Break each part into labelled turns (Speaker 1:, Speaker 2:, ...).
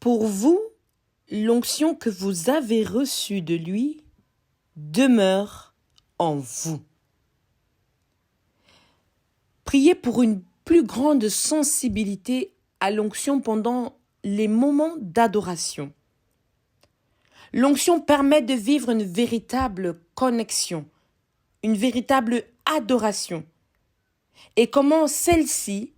Speaker 1: Pour vous, l'onction que vous avez reçue de lui demeure en vous. Priez pour une plus grande sensibilité à l'onction pendant les moments d'adoration. L'onction permet de vivre une véritable connexion, une véritable adoration. Et comment celle-ci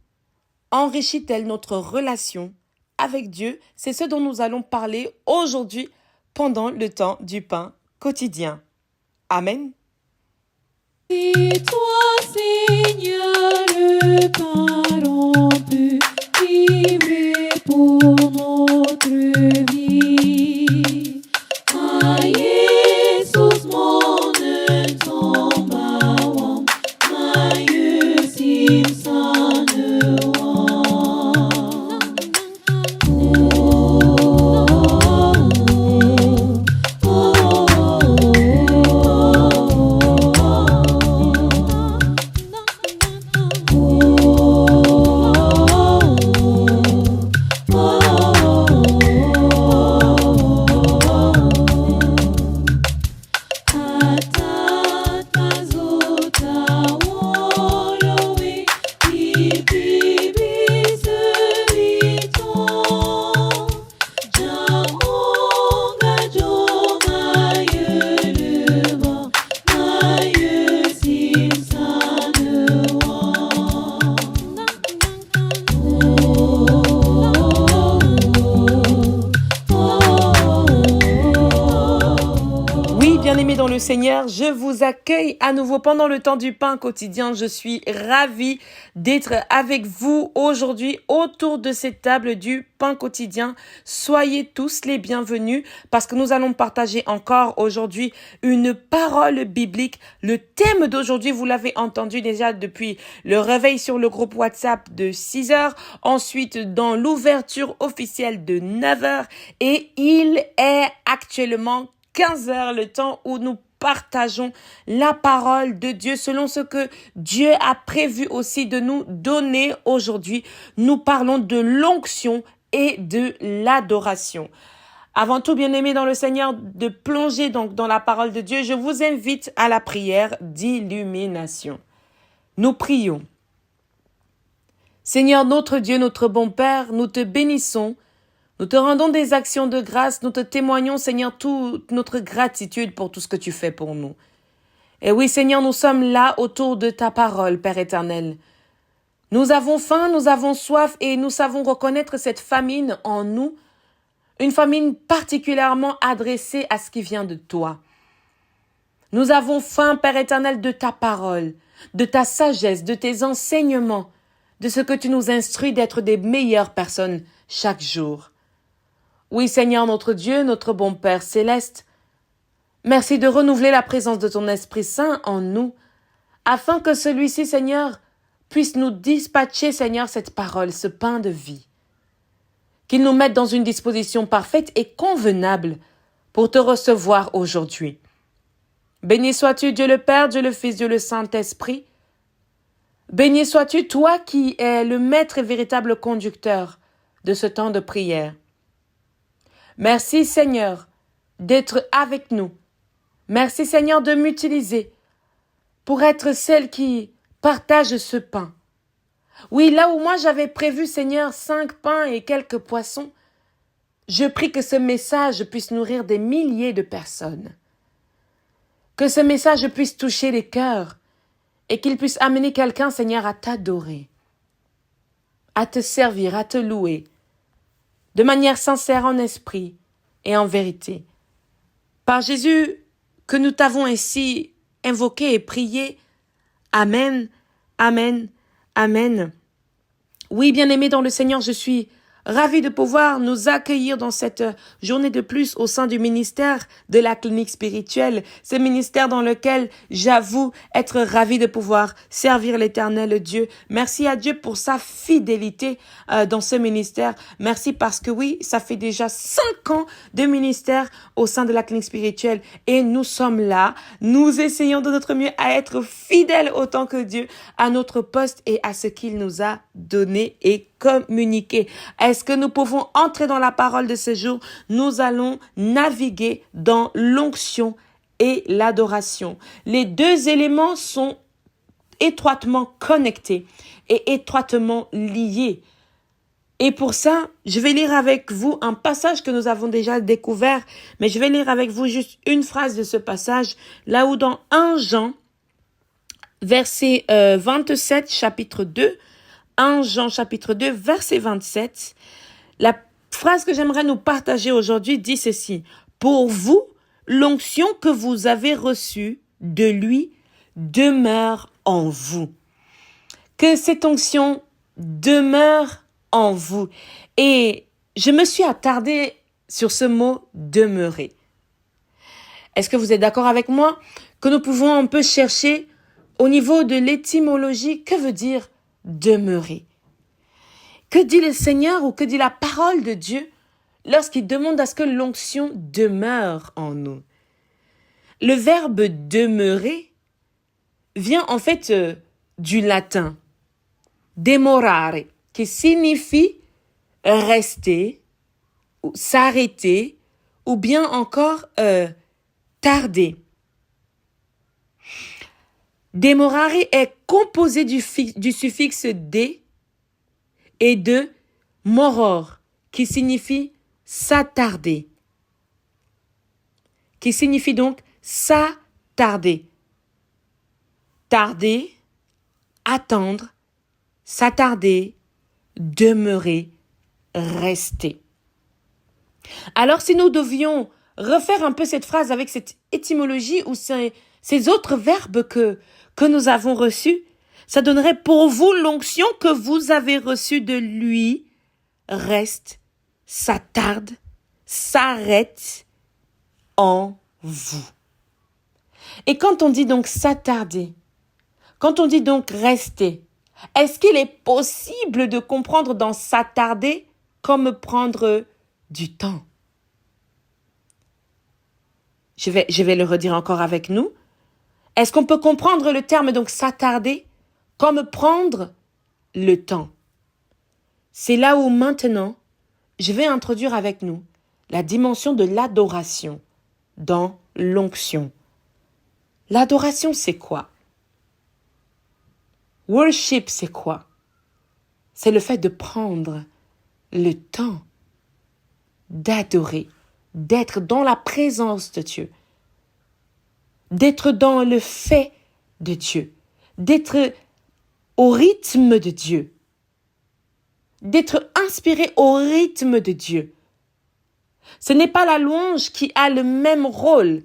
Speaker 1: enrichit-elle notre relation avec Dieu? C'est ce dont nous allons parler aujourd'hui pendant le temps du pain quotidien. Amen.
Speaker 2: Et toi, Seigneur, le parent peut vivre pour notre vie. Ah, Jesus, mon tombawam, mayu simsanuam.
Speaker 1: Bien-aimés dans le Seigneur, je vous accueille à nouveau pendant le temps du pain quotidien. Je suis ravie d'être avec vous aujourd'hui autour de cette table du pain quotidien. Soyez tous les bienvenus parce que nous allons partager encore aujourd'hui une parole biblique. Le thème d'aujourd'hui, vous l'avez entendu déjà depuis le réveil sur le groupe WhatsApp de 6h, ensuite dans l'ouverture officielle de 9h et il est actuellement 15h, le temps où nous partageons la parole de Dieu selon ce que Dieu a prévu aussi de nous donner aujourd'hui. Nous parlons de l'onction et de l'adoration. Avant tout, bien-aimés dans le Seigneur, de plonger donc dans la parole de Dieu, je vous invite à la prière d'illumination. Nous prions. Seigneur, notre Dieu, notre bon Père, nous te bénissons. Nous te rendons des actions de grâce, nous te témoignons, Seigneur, toute notre gratitude pour tout ce que tu fais pour nous. Et oui, Seigneur, nous sommes là autour de ta parole, Père éternel. Nous avons faim, nous avons soif et nous savons reconnaître cette famine en nous, une famine particulièrement adressée à ce qui vient de toi. Nous avons faim, Père éternel, de ta parole, de ta sagesse, de tes enseignements, de ce que tu nous instruis d'être des meilleures personnes chaque jour. Oui, Seigneur, notre Dieu, notre bon Père céleste, merci de renouveler la présence de ton Esprit Saint en nous, afin que celui-ci, Seigneur, puisse nous dispatcher, Seigneur, cette parole, ce pain de vie. Qu'il nous mette dans une disposition parfaite et convenable pour te recevoir aujourd'hui. Béni sois-tu, Dieu le Père, Dieu le Fils, Dieu le Saint-Esprit. Béni sois-tu, toi qui es le maître et véritable conducteur de ce temps de prière. Merci Seigneur d'être avec nous. Merci Seigneur de m'utiliser pour être celle qui partage ce pain. Oui, là où moi j'avais prévu Seigneur 5 pains et quelques poissons, je prie que ce message puisse nourrir des milliers de personnes. Que ce message puisse toucher les cœurs et qu'il puisse amener quelqu'un Seigneur à t'adorer, à te servir, à te louer, de manière sincère en esprit et en vérité. Par Jésus, que nous t'avons ainsi invoqué et prié. Amen, amen, amen. Oui, bien-aimés dans le Seigneur, je suis ravie de pouvoir nous accueillir dans cette journée de plus au sein du ministère de la clinique spirituelle. Ce ministère dans lequel j'avoue être ravie de pouvoir servir l'Éternel Dieu. Merci à Dieu pour sa fidélité dans ce ministère. Merci parce que oui, ça fait déjà 5 ans de ministère au sein de la clinique spirituelle et nous sommes là. Nous essayons de notre mieux à être fidèles autant que Dieu à notre poste et à ce qu'il nous a donné et communiqué. Est-ce Est-ce que nous pouvons entrer dans la parole de ce jour? Nous allons naviguer dans l'onction et l'adoration. Les deux éléments sont étroitement connectés et étroitement liés. Et pour ça, je vais lire avec vous un passage que nous avons déjà découvert, mais je vais lire avec vous juste une phrase de ce passage, là où dans 1 Jean, verset 27, chapitre 2, 1 Jean, chapitre 2, verset 27, la phrase que j'aimerais nous partager aujourd'hui dit ceci: « Pour vous, l'onction que vous avez reçue de lui demeure en vous. » Que cette onction demeure en vous. Et je me suis attardée sur ce mot « demeurer ». Est-ce que vous êtes d'accord avec moi que nous pouvons un peu chercher au niveau de l'étymologie, que veut dire demeurer? Que dit le Seigneur ou que dit la parole de Dieu lorsqu'il demande à ce que l'onction demeure en nous? Le verbe demeurer vient en fait du latin demorare, qui signifie rester, ou s'arrêter, ou bien encore tarder. Demorare est composé du suffixe de et de moror, qui signifie s'attarder. Qui signifie donc s'attarder. Tarder, attendre, s'attarder, demeurer, rester. Alors si nous devions refaire un peu cette phrase avec cette étymologie ou ces autres verbes que nous avons reçus, ça donnerait: pour vous, l'onction que vous avez reçue de lui reste, s'attarde, s'arrête en vous. Et quand on dit donc s'attarder, quand on dit donc rester, est-ce qu'il est possible de comprendre dans s'attarder comme prendre du temps? Je vais le redire encore avec nous. Est-ce qu'on peut comprendre le terme donc s'attarder comme prendre le temps? C'est là où maintenant, je vais introduire avec nous la dimension de l'adoration dans l'onction. L'adoration, c'est quoi? Worship, c'est quoi? C'est le fait de prendre le temps d'adorer, d'être dans la présence de Dieu, d'être dans le fait de Dieu, d'être au rythme de Dieu, d'être inspiré au rythme de Dieu. Ce n'est pas la louange qui a le même rôle,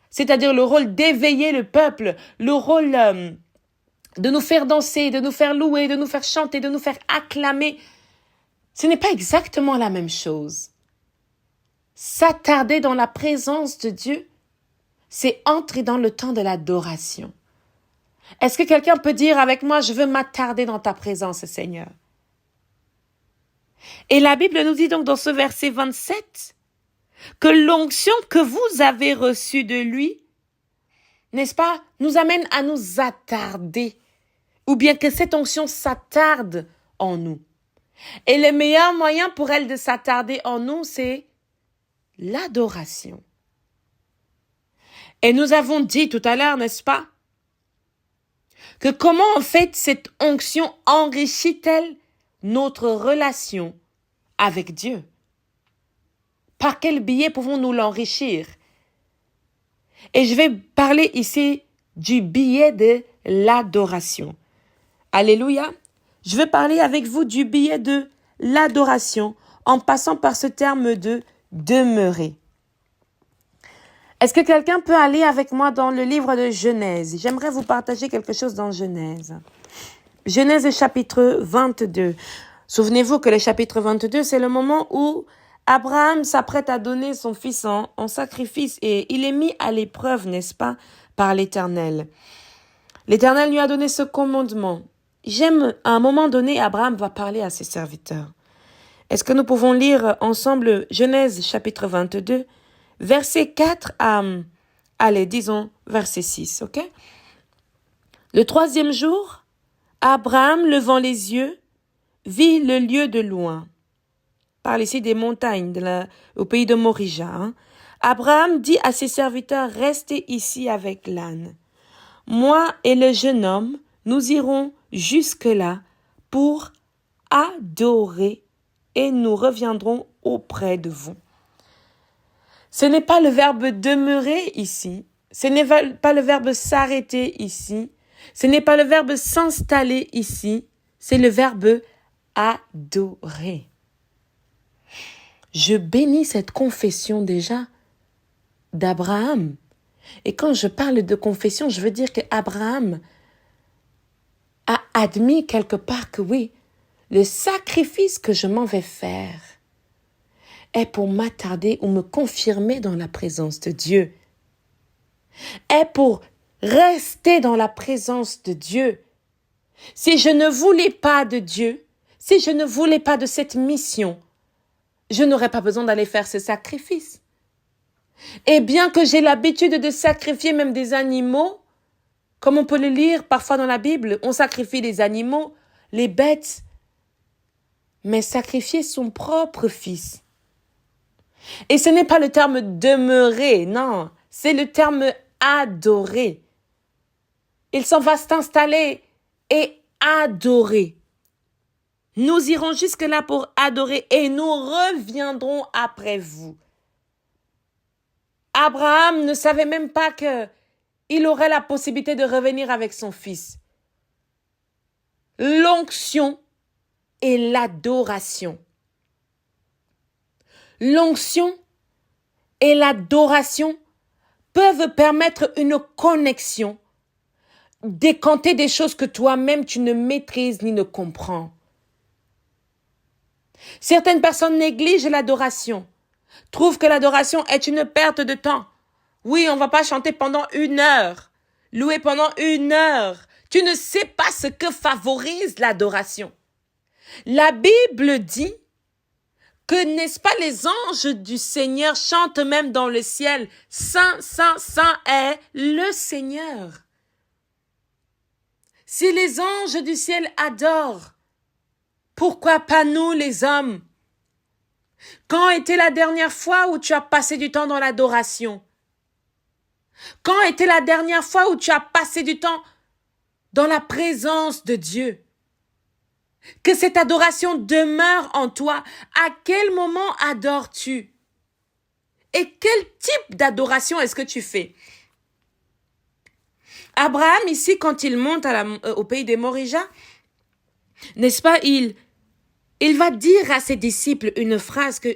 Speaker 1: c'est-à-dire le rôle d'éveiller le peuple, le rôle de nous faire danser, de nous faire louer, de nous faire chanter, de nous faire acclamer. Ce n'est pas exactement la même chose. S'attarder dans la présence de Dieu, c'est entrer dans le temps de l'adoration. Est-ce que quelqu'un peut dire avec moi: je veux m'attarder dans ta présence, Seigneur? Et la Bible nous dit donc dans ce verset 27 que l'onction que vous avez reçue de lui, n'est-ce pas, nous amène à nous attarder, ou bien que cette onction s'attarde en nous. Et le meilleur moyen pour elle de s'attarder en nous, c'est l'adoration. Et nous avons dit tout à l'heure, n'est-ce pas, que comment en fait cette onction enrichit-elle notre relation avec Dieu? Par quel biais pouvons-nous l'enrichir? Et je vais parler ici du biais de l'adoration. Alléluia. Je vais parler avec vous du biais de l'adoration en passant par ce terme de demeurer. Est-ce que quelqu'un peut aller avec moi dans le livre de Genèse? J'aimerais vous partager quelque chose dans Genèse. Genèse chapitre 22. Souvenez-vous que le chapitre 22, c'est le moment où Abraham s'apprête à donner son fils en sacrifice et il est mis à l'épreuve, n'est-ce pas, par l'Éternel. L'Éternel lui a donné ce commandement. À un moment donné, Abraham va parler à ses serviteurs. Est-ce que nous pouvons lire ensemble Genèse chapitre 22, verset 4 à, disons, verset 6, ok? Le 3e jour, Abraham, levant les yeux, vit le lieu de loin. parle ici des montagnes au pays de Morija. Hein. Abraham dit à ses serviteurs, restez ici avec l'âne. Moi et le jeune homme, nous irons jusque-là pour adorer et nous reviendrons auprès de vous. Ce n'est pas le verbe demeurer ici. Ce n'est pas le verbe s'arrêter ici. Ce n'est pas le verbe s'installer ici. C'est le verbe adorer. Je bénis cette confession déjà d'Abraham. Et quand je parle de confession, je veux dire qu'Abraham a admis quelque part que oui, le sacrifice que je m'en vais faire est pour m'attarder ou me confirmer dans la présence de Dieu, est pour rester dans la présence de Dieu. Si je ne voulais pas de Dieu, si je ne voulais pas de cette mission, je n'aurais pas besoin d'aller faire ce sacrifice. Et bien que j'ai l'habitude de sacrifier même des animaux, comme on peut le lire parfois dans la Bible, on sacrifie les animaux, les bêtes, mais sacrifier son propre fils. Et ce n'est pas le terme demeurer, non, c'est le terme adorer. Il s'en va s'installer et adorer. Nous irons jusque-là pour adorer et nous reviendrons après vous. Abraham ne savait même pas qu'il aurait la possibilité de revenir avec son fils. L'onction et l'adoration. L'onction et l'adoration peuvent permettre une connexion, décanter des choses que toi-même tu ne maîtrises ni ne comprends. Certaines personnes négligent l'adoration, trouvent que l'adoration est une perte de temps. Oui, on ne va pas chanter pendant 1 heure, louer pendant 1 heure. Tu ne sais pas ce que favorise l'adoration. La Bible dit que, n'est-ce pas, les anges du Seigneur chantent même dans le ciel. Saint, Saint, Saint est le Seigneur. Si les anges du ciel adorent, pourquoi pas nous les hommes? Quand était la dernière fois où tu as passé du temps dans l'adoration? Quand était la dernière fois où tu as passé du temps dans la présence de Dieu? Que cette adoration demeure en toi. À quel moment adores-tu? Et quel type d'adoration est-ce que tu fais? Abraham, ici, quand il monte au pays des Morija, n'est-ce pas, il va dire à ses disciples une phrase que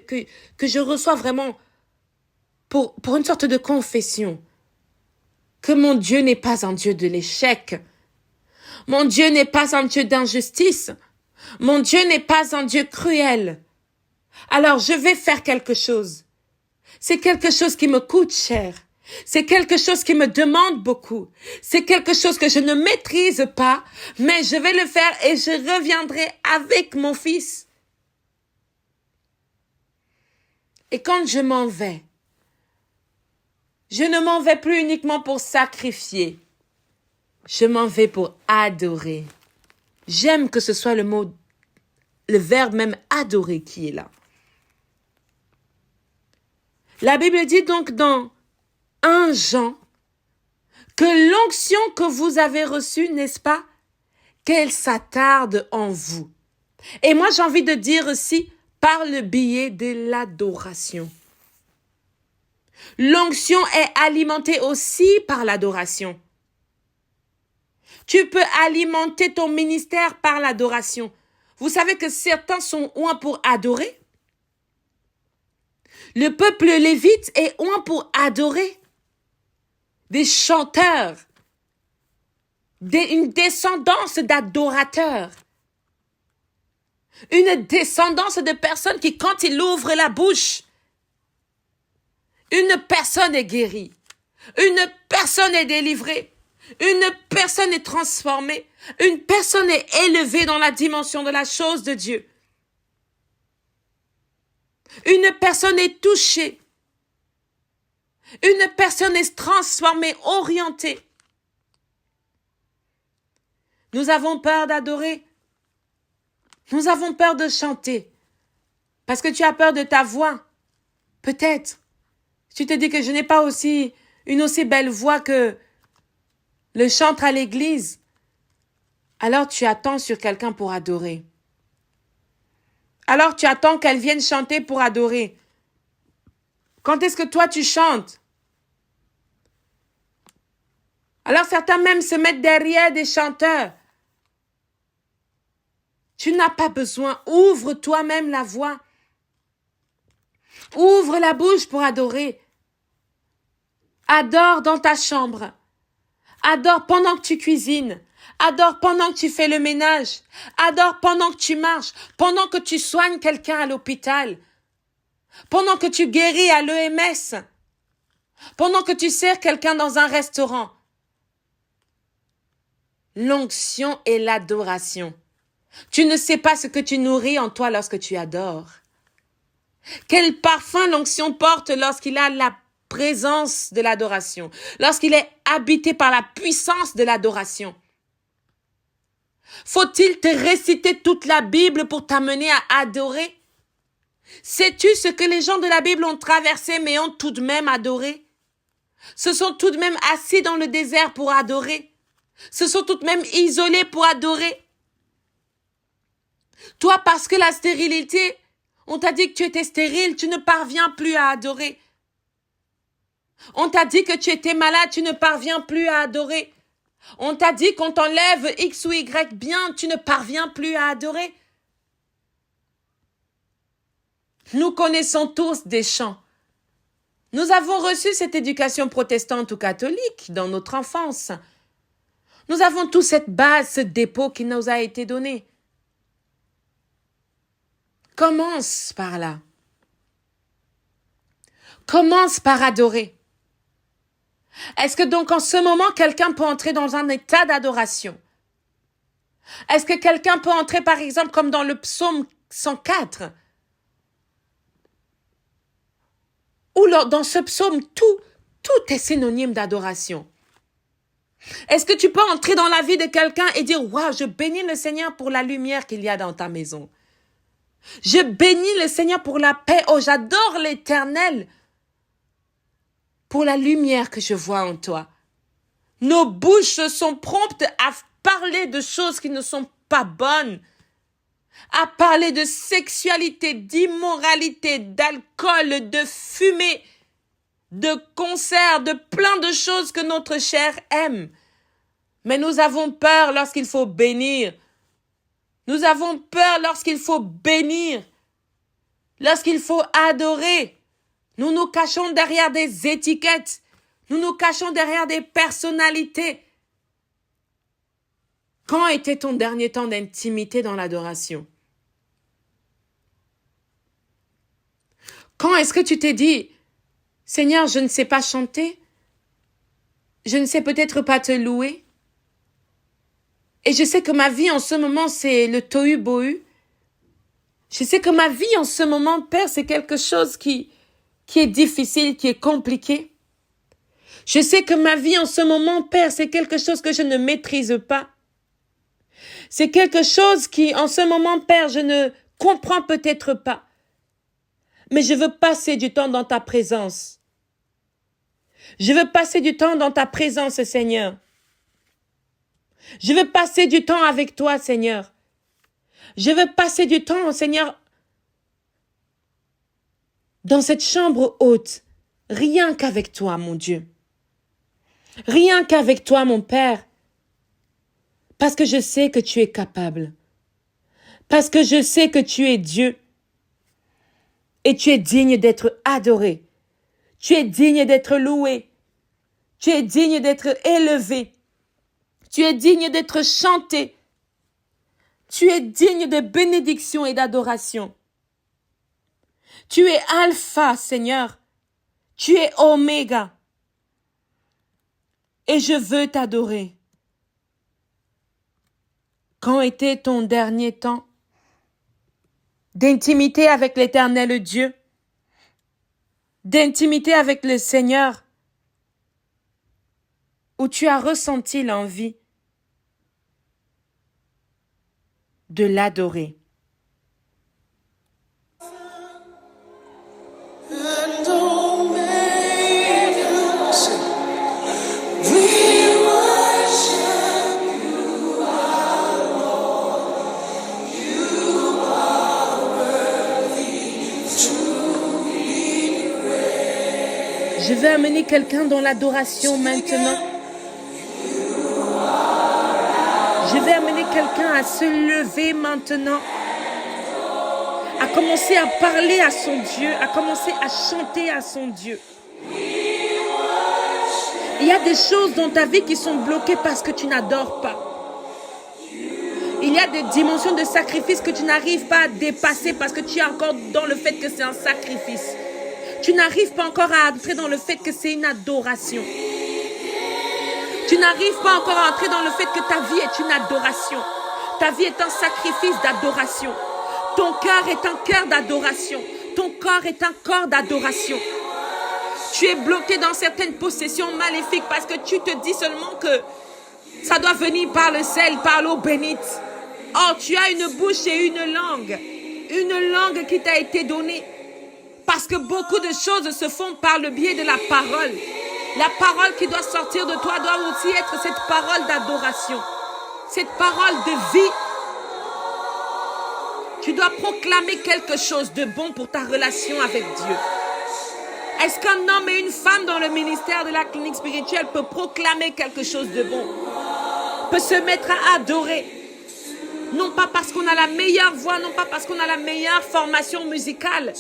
Speaker 1: je reçois vraiment pour une sorte de confession. Que mon Dieu n'est pas un Dieu de l'échec. Mon Dieu n'est pas un Dieu d'injustice. Mon Dieu n'est pas un Dieu cruel. Alors je vais faire quelque chose. C'est quelque chose qui me coûte cher. C'est quelque chose qui me demande beaucoup. C'est quelque chose que je ne maîtrise pas, mais je vais le faire et je reviendrai avec mon fils. Et quand je m'en vais, je ne m'en vais plus uniquement pour sacrifier. Je m'en vais pour adorer. J'aime que ce soit le verbe même adorer qui est là. La Bible dit donc dans 1 Jean que l'onction que vous avez reçue, n'est-ce pas, qu'elle s'attarde en vous. Et moi, j'ai envie de dire aussi, par le biais de l'adoration. L'onction est alimentée aussi par l'adoration. Tu peux alimenter ton ministère par l'adoration. Vous savez que certains sont oints pour adorer. Le peuple lévite est oint pour adorer. Des chanteurs, une descendance d'adorateurs. Une descendance de personnes qui, quand ils ouvrent la bouche, une personne est guérie, une personne est délivrée, une personne est transformée, une personne est élevée dans la dimension de la chose de Dieu. Une personne est touchée, une personne est transformée, orientée. Nous avons peur d'adorer, nous avons peur de chanter, Parce que tu as peur de ta voix. Peut-être. Tu te dis que je n'ai pas une aussi belle voix que le chantre à l'église. Alors tu attends sur quelqu'un pour adorer. Alors tu attends qu'elle vienne chanter pour adorer. Quand est-ce que toi tu chantes? Alors certains même se mettent derrière des chanteurs. Tu n'as pas besoin. Ouvre toi-même la voix. Ouvre la bouche pour adorer. Adore dans ta chambre. Adore pendant que tu cuisines. Adore pendant que tu fais le ménage. Adore pendant que tu marches. Pendant que tu soignes quelqu'un à l'hôpital. Pendant que tu guéris à l'EMS. Pendant que tu sers quelqu'un dans un restaurant. L'onction et l'adoration. Tu ne sais pas ce que tu nourris en toi lorsque tu adores. Quel parfum l'onction porte lorsqu'il a la présence de l'adoration, lorsqu'il est habité par la puissance de l'adoration. Faut-il te réciter toute la Bible pour t'amener à adorer? Sais-tu ce que les gens de la Bible ont traversé mais ont tout de même adoré? Se sont tout de même assis dans le désert pour adorer. Se sont tout de même isolés pour adorer. Toi, parce que la stérilité, on t'a dit que tu étais stérile, tu ne parviens plus à adorer. On t'a dit que tu étais malade, tu ne parviens plus à adorer. On t'a dit qu'on t'enlève X ou Y bien, tu ne parviens plus à adorer. Nous connaissons tous des chants. Nous avons reçu cette éducation protestante ou catholique dans notre enfance. Nous avons tous cette base, ce dépôt qui nous a été donné. Commence par là. Commence par adorer. Est-ce que donc en ce moment, quelqu'un peut entrer dans un état d'adoration? Est-ce que quelqu'un peut entrer, par exemple, comme dans le psaume 104? Ou dans ce psaume, tout est synonyme d'adoration. Est-ce que tu peux entrer dans la vie de quelqu'un et dire, waouh, je bénis le Seigneur pour la lumière qu'il y a dans ta maison. Je bénis le Seigneur pour la paix. Oh, j'adore l'Éternel pour la lumière que je vois en toi. Nos bouches sont promptes à parler de choses qui ne sont pas bonnes, à parler de sexualité, d'immoralité, d'alcool, de fumée, de concerts, de plein de choses que notre chair aime. Mais nous avons peur lorsqu'il faut bénir. Nous avons peur lorsqu'il faut bénir, lorsqu'il faut adorer. Nous nous cachons derrière des étiquettes. Nous nous cachons derrière des personnalités. Quand était ton dernier temps d'intimité dans l'adoration? Quand est-ce que tu t'es dit, Seigneur, je ne sais pas chanter, je ne sais peut-être pas te louer, et je sais que ma vie en ce moment, c'est le tohu-bohu. Je sais que ma vie en ce moment, Père, c'est quelque chose qui est difficile, qui est compliqué. Je sais que ma vie en ce moment, Père, c'est quelque chose que je ne maîtrise pas. C'est quelque chose qui, en ce moment, Père, je ne comprends peut-être pas. Mais je veux passer du temps dans ta présence. Je veux passer du temps dans ta présence, Seigneur. Je veux passer du temps avec toi, Seigneur. Je veux passer du temps, Seigneur, dans cette chambre haute, rien qu'avec toi, mon Dieu. Rien qu'avec toi, mon Père. Parce que je sais que tu es capable. Parce que je sais que tu es Dieu. Et tu es digne d'être adoré. Tu es digne d'être loué. Tu es digne d'être élevé. Tu es digne d'être chanté. Tu es digne de bénédiction et d'adoration. Tu es Alpha, Seigneur. Tu es Oméga. Et je veux t'adorer. Quand était ton dernier temps d'intimité avec l'Éternel Dieu, d'intimité avec le Seigneur, où tu as ressenti l'envie de l'adorer? Je vais amener quelqu'un dans l'adoration maintenant. Je vais amener quelqu'un à se lever maintenant. À commencer à parler à son Dieu. À commencer à chanter à son Dieu. Il y a des choses dans ta vie qui sont bloquées parce que tu n'adores pas. Il y a des dimensions de sacrifice que tu n'arrives pas à dépasser parce que tu es encore dans le fait que c'est un sacrifice. Tu n'arrives pas encore à entrer dans le fait que c'est une adoration. Tu n'arrives pas encore à entrer dans le fait que ta vie est une adoration. Ta vie est un sacrifice d'adoration. Ton cœur est un cœur d'adoration. Ton corps est un corps d'adoration. Tu es bloqué dans certaines possessions maléfiques parce que tu te dis seulement que ça doit venir par le sel, par l'eau bénite. Or, tu as une bouche et une langue qui t'a été donnée. Parce que beaucoup de choses se font par le biais de la parole. La parole qui doit sortir de toi doit aussi être cette parole d'adoration. Cette parole de vie. Tu dois proclamer quelque chose de bon pour ta relation avec Dieu. Est-ce qu'un homme et une femme dans le ministère de la clinique spirituelle peut proclamer quelque chose de bon? Peut se mettre à adorer? Non pas parce qu'on a la meilleure voix, non pas parce qu'on a la meilleure formation musicale,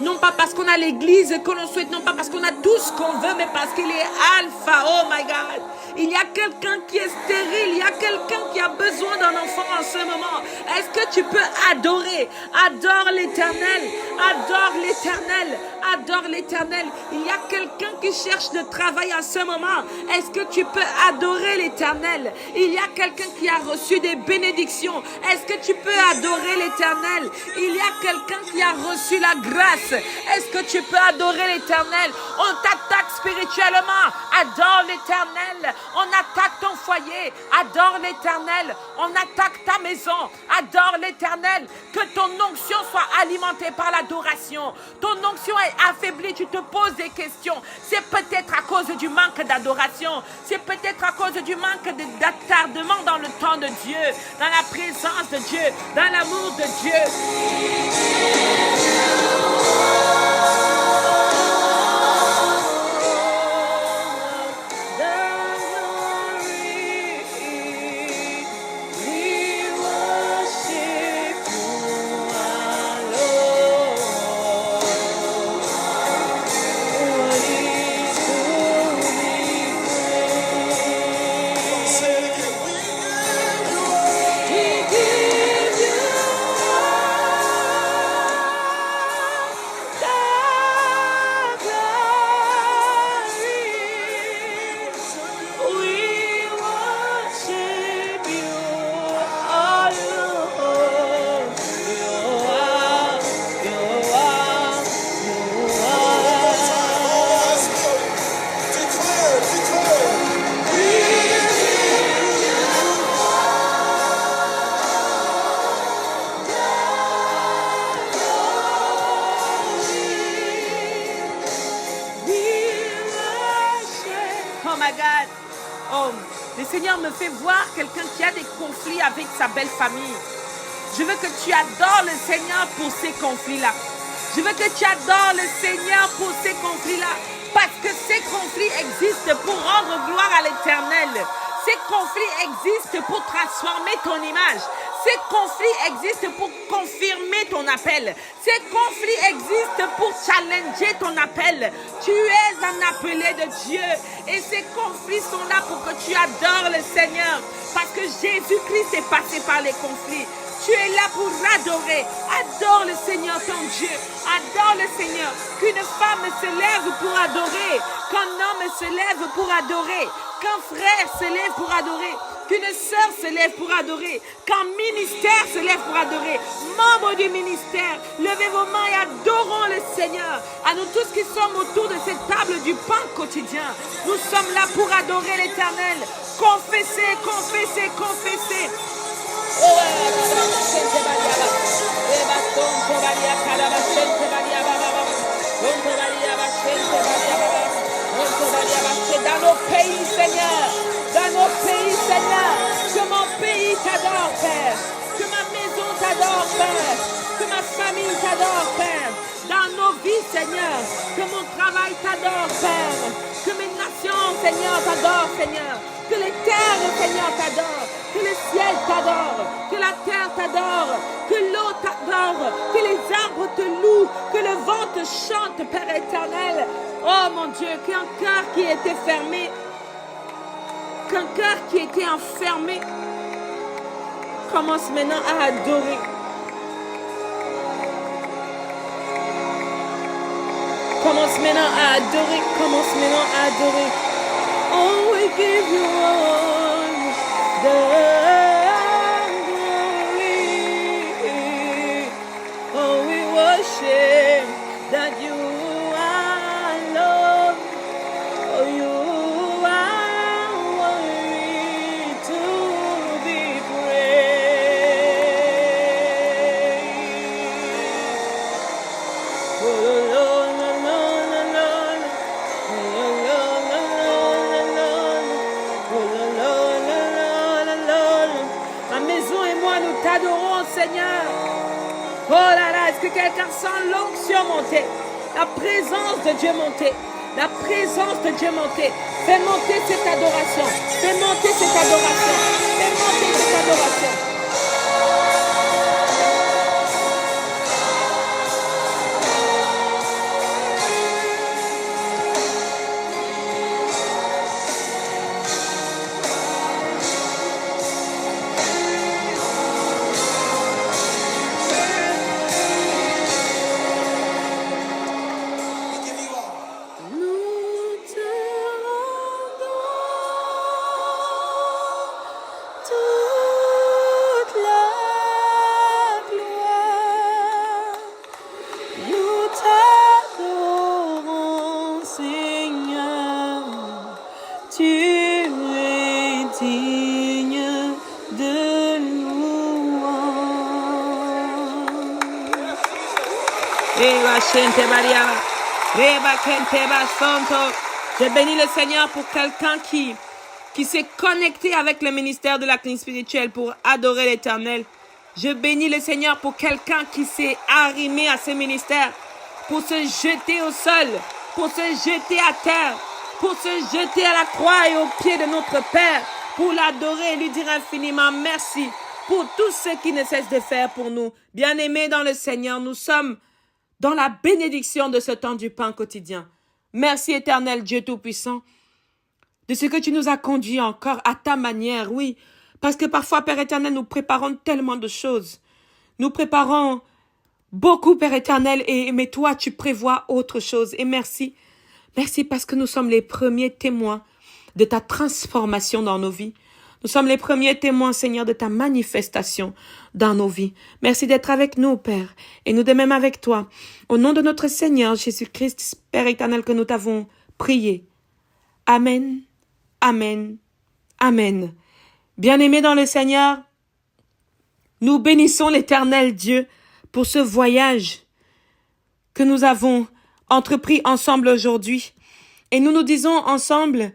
Speaker 1: non pas parce qu'on a l'église que l'on souhaite, non pas parce qu'on a tout ce qu'on veut, mais parce qu'il est alpha. Oh my God. Il y a quelqu'un qui est stérile, il y a quelqu'un qui a besoin d'un enfant en ce moment. Est-ce que tu peux adorer? Adore l'Éternel, adore l'Éternel, adore l'Éternel. Il y a quelqu'un qui cherche de travail en ce moment. Est-ce que tu peux adorer l'Éternel? Il y a quelqu'un qui a reçu des bénédictions. Est-ce que tu peux adorer l'Éternel? Il y a quelqu'un qui a reçu la grâce. Est-ce que tu peux adorer l'Éternel? On t'attaque spirituellement. Adore l'Éternel. On attaque ton foyer. Adore l'Éternel. On attaque ta maison. Adore l'Éternel. Que ton onction soit alimentée par l'adoration. Ton onction est affaiblie. Tu te poses des questions. C'est peut-être à cause du manque d'adoration. C'est peut-être à cause du manque d'attardement dans le temps de Dieu, dans la présence de Dieu, dans l'amour de Dieu. Le Seigneur me fait voir quelqu'un qui a des conflits avec sa belle famille. Je veux que tu adores le Seigneur pour ces conflits-là. Je veux que tu adores le Seigneur pour ces conflits-là. Parce que ces conflits existent pour rendre gloire à l'Éternel. Ces conflits existent pour transformer ton image. Ces conflits existent pour confirmer ton appel. Ces conflits existent pour challenger ton appel. Tu es un appelé de Dieu. Et ces conflits sont là pour que tu adores le Seigneur. Parce que Jésus-Christ est passé par les conflits. Tu es là pour adorer. Adore le Seigneur ton Dieu. Adore le Seigneur. Qu'une femme se lève pour adorer. Qu'un homme se lève pour adorer. Qu'un frère se lève pour adorer. Qu'une sœur se lève pour adorer. Qu'un ministère se lève pour adorer. Membres du ministère, levez vos mains et adorons le Seigneur. À nous tous qui sommes autour de cette table du pain quotidien, nous sommes là pour adorer l'Éternel. Confessez, confessez, confessez. Dans nos pays, Seigneur, dans nos pays, Seigneur, que mon pays t'adore, Père, que ma maison t'adore, Père, que ma famille t'adore, Père, dans nos vies, Seigneur. Que mon travail t'adore, Père. Que mes nations, Seigneur, t'adorent, Seigneur. Que les terres, Seigneur, t'adorent. Que le ciel t'adore. Que la terre t'adore. Que l'eau t'adore. Que les arbres te louent. Que le vent te chante, Père éternel. Oh mon Dieu, qu'un cœur qui était fermé, qu'un cœur qui était enfermé, commence maintenant à adorer. Commence maintenant à adorer. Commence maintenant à adorer. Oh, we give you all the glory. Oh, we worship that you are Lord. Oh, you are worthy to be praised. Oh, Lord, Lord, Lord, Lord, Lord. Ma maison et moi, nous t'adorons, Seigneur. Oh là là, est-ce que quelqu'un sent l'onction monter? La présence de Dieu monter. La présence de Dieu monter. Fais monter cette adoration. Fais monter cette adoration. Fais monter cette adoration. Nous te rendons toute la gloire. Nous t'adorons, Seigneur. Tu es digne de louange. Eva Shente Maria, Reba Kente Basonto. Je bénis le Seigneur pour quelqu'un qui s'est connecté avec le ministère de la clinique spirituelle pour adorer l'Éternel. Je bénis le Seigneur pour quelqu'un qui s'est arrimé à ce ministère pour se jeter au sol, pour se jeter à terre, pour se jeter à la croix et aux pieds de notre Père, pour l'adorer et lui dire infiniment merci pour tout ce qu'il ne cesse de faire pour nous. Bien-aimés dans le Seigneur, nous sommes dans la bénédiction de ce temps du pain quotidien. Merci éternel Dieu Tout-Puissant de ce que tu nous as conduits encore à ta manière, oui. Parce que parfois, Père éternel, nous préparons tellement de choses. Nous préparons beaucoup, Père éternel, mais toi, tu prévois autre chose. Et merci. Merci parce que nous sommes les premiers témoins de ta transformation dans nos vies. Nous sommes les premiers témoins, Seigneur, de ta manifestation dans nos vies. Merci d'être avec nous, Père, et nous de même avec toi. Au nom de notre Seigneur Jésus-Christ, Père éternel, que nous t'avons prié. Amen, amen, amen. Bien-aimés dans le Seigneur, nous bénissons l'Éternel Dieu pour ce voyage que nous avons entrepris ensemble aujourd'hui. Et nous nous disons ensemble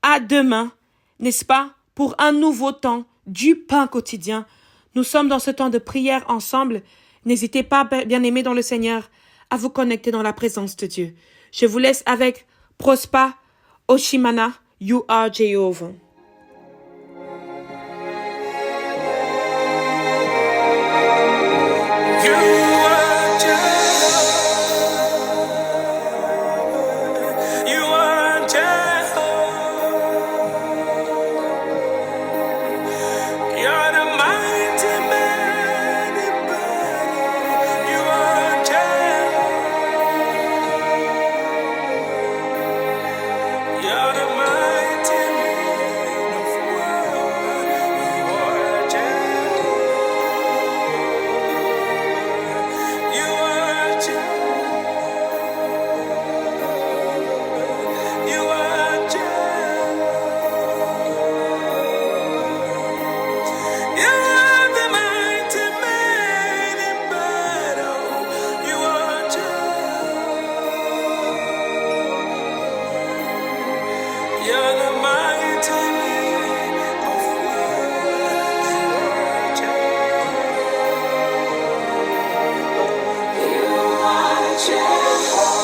Speaker 1: à demain, n'est-ce pas, pour un nouveau temps du pain quotidien. Nous sommes dans ce temps de prière ensemble. N'hésitez pas, bien-aimés dans le Seigneur, à vous connecter dans la présence de Dieu. Je vous laisse avec Prospa Oshimana, You Are Jehovah.
Speaker 2: Jehovah.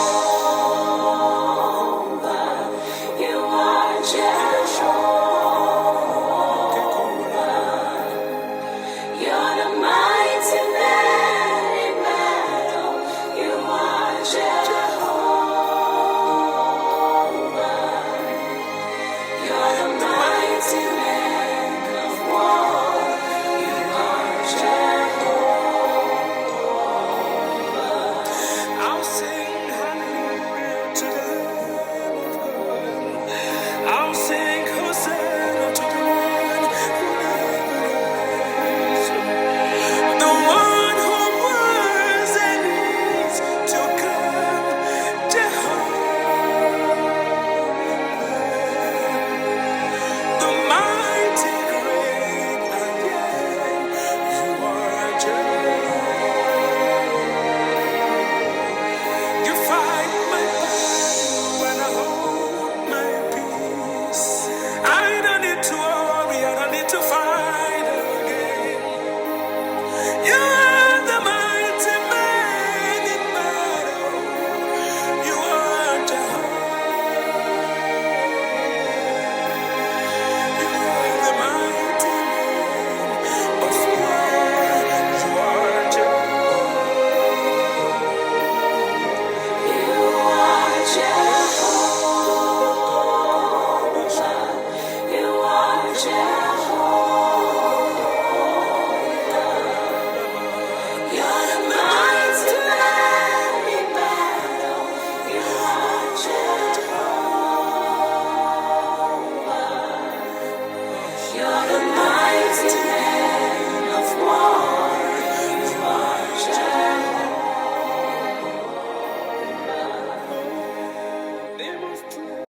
Speaker 2: Christ.